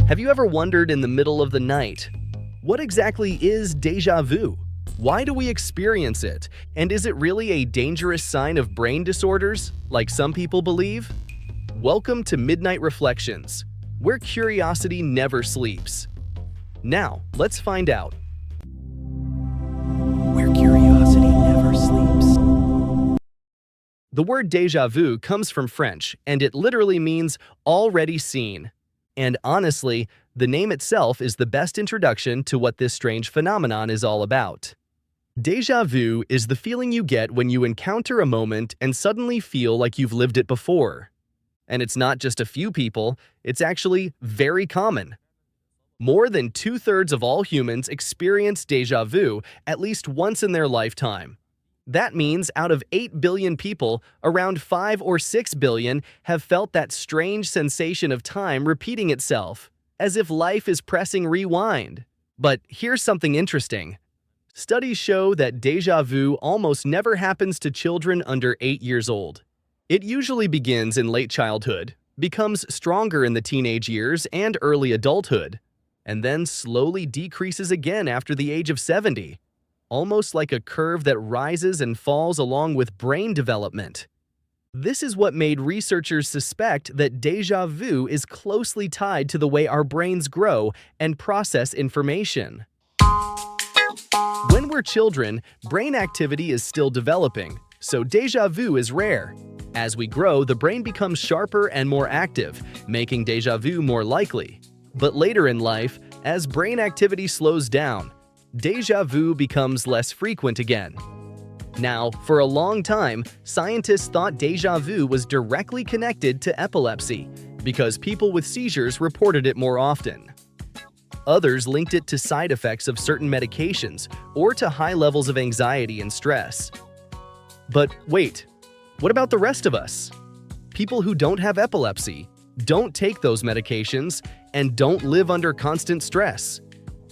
Have you ever wondered in the middle of the night, what exactly is déjà vu? Why do we experience it? And is it really a dangerous sign of brain disorders, like some people believe? Welcome to Midnight Reflections, where curiosity never sleeps. Now, let's find out. Where curiosity never sleeps. The word déjà vu comes from French, and it literally means already seen. And honestly, the name itself is the best introduction to what this strange phenomenon is all about. Déjà vu is the feeling you get when you encounter a moment and suddenly feel like you've lived it before. And it's not just a few people, it's actually very common. More than 2/3 of all humans experience déjà vu at least once in their lifetime. That means out of 8 billion people, around 5 or 6 billion have felt that strange sensation of time repeating itself, as if life is pressing rewind. But here's something interesting. Studies show that déjà vu almost never happens to children under 8 years old. It usually begins in late childhood, becomes stronger in the teenage years and early adulthood, and then slowly decreases again after the age of 70. Almost like a curve that rises and falls along with brain development. This is what made researchers suspect that déjà vu is closely tied to the way our brains grow and process information. When we're children, brain activity is still developing, so déjà vu is rare. As we grow, the brain becomes sharper and more active, making déjà vu more likely. But later in life, as brain activity slows down, déjà vu becomes less frequent again. Now, for a long time, scientists thought déjà vu was directly connected to epilepsy because people with seizures reported it more often. Others linked it to side effects of certain medications or to high levels of anxiety and stress. But wait, what about the rest of us? People who don't have epilepsy, don't take those medications, and don't live under constant stress.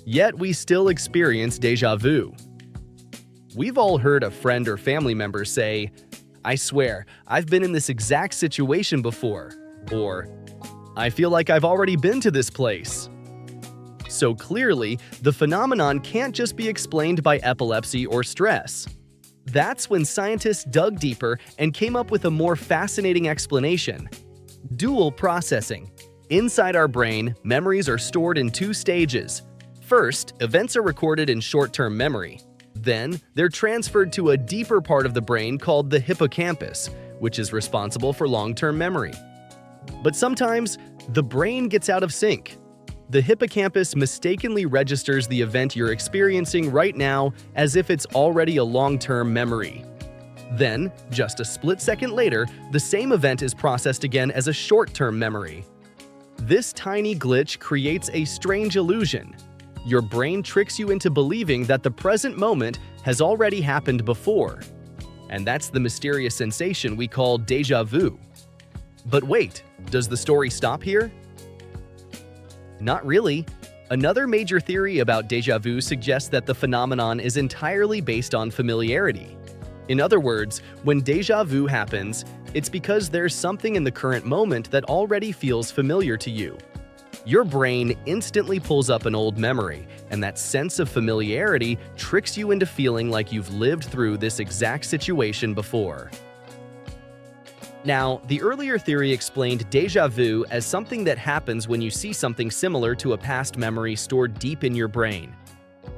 Yet we still experience déjà vu. We've all heard a friend or family member say, "I swear, I've been in this exact situation before," or "I feel like I've already been to this place." So clearly, the phenomenon can't just be explained by epilepsy or stress. That's when scientists dug deeper and came up with a more fascinating explanation: dual processing. Inside our brain, memories are stored in 2 stages. First, events are recorded in short-term memory. Then, they're transferred to a deeper part of the brain called the hippocampus, which is responsible for long-term memory. But sometimes, the brain gets out of sync. The hippocampus mistakenly registers the event you're experiencing right now as if it's already a long-term memory. Then, just a split second later, the same event is processed again as a short-term memory. This tiny glitch creates a strange illusion. Your brain tricks you into believing that the present moment has already happened before. And that's the mysterious sensation we call déjà vu. But wait, does the story stop here? Not really. Another major theory about déjà vu suggests that the phenomenon is entirely based on familiarity. In other words, when déjà vu happens, it's because there's something in the current moment that already feels familiar to you. Your brain instantly pulls up an old memory, and that sense of familiarity tricks you into feeling like you've lived through this exact situation before. Now, the earlier theory explained déjà vu as something that happens when you see something similar to a past memory stored deep in your brain.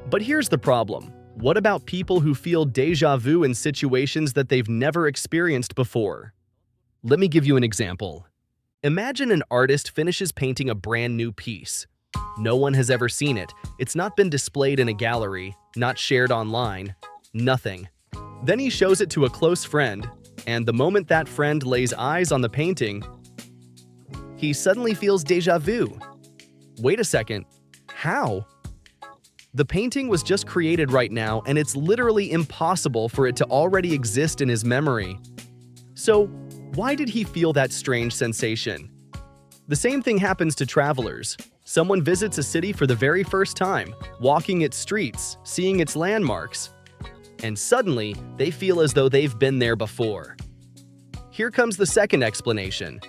But here's the problem. What about people who feel déjà vu in situations that they've never experienced before? Let me give you an example. Imagine an artist finishes painting a brand new piece. No one has ever seen it. It's not been displayed in a gallery, not shared online, nothing. Then he shows it to a close friend, and the moment that friend lays eyes on the painting, he suddenly feels déjà vu. Wait a second, how? The painting was just created right now, and it's literally impossible for it to already exist in his memory. So, why did he feel that strange sensation? The same thing happens to travelers. Someone visits a city for the very first time, walking its streets, seeing its landmarks, and suddenly they feel as though they've been there before. Here comes the second explanation.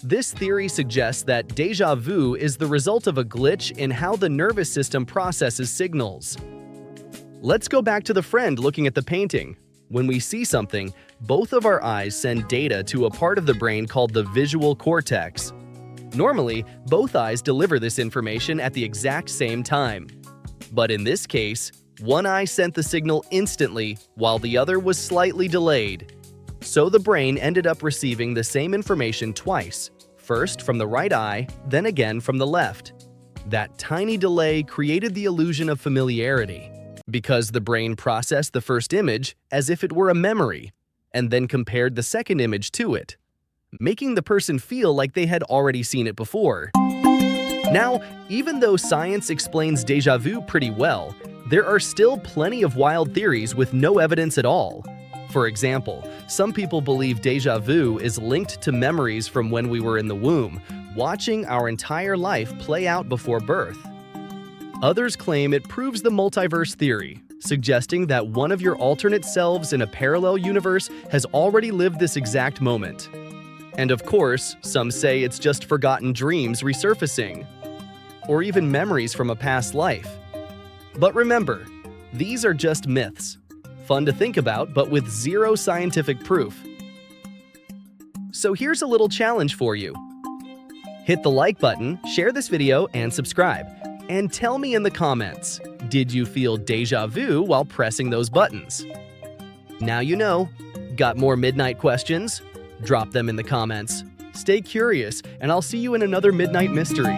This theory suggests that déjà vu is the result of a glitch in how the nervous system processes signals. Let's go back to the friend looking at the painting. When we see something, both of our eyes send data to a part of the brain called the visual cortex. Normally, both eyes deliver this information at the exact same time. But in this case, one eye sent the signal instantly while the other was slightly delayed. So the brain ended up receiving the same information twice, first from the right eye, then again from the left. That tiny delay created the illusion of familiarity, because the brain processed the first image as if it were a memory, and then compared the second image to it, making the person feel like they had already seen it before. Now, even though science explains déjà vu pretty well, there are still plenty of wild theories with no evidence at all. For example, some people believe déjà vu is linked to memories from when we were in the womb, watching our entire life play out before birth. Others claim it proves the multiverse theory, suggesting that one of your alternate selves in a parallel universe has already lived this exact moment. And of course, some say it's just forgotten dreams resurfacing, or even memories from a past life. But remember, these are just myths. Fun to think about, but with zero scientific proof. So here's a little challenge for you. Hit the like button, share this video, and subscribe. And tell me in the comments, did you feel déjà vu while pressing those buttons? Now you know. Got more midnight questions? Drop them in the comments. Stay curious, and I'll see you in another Midnight Mystery.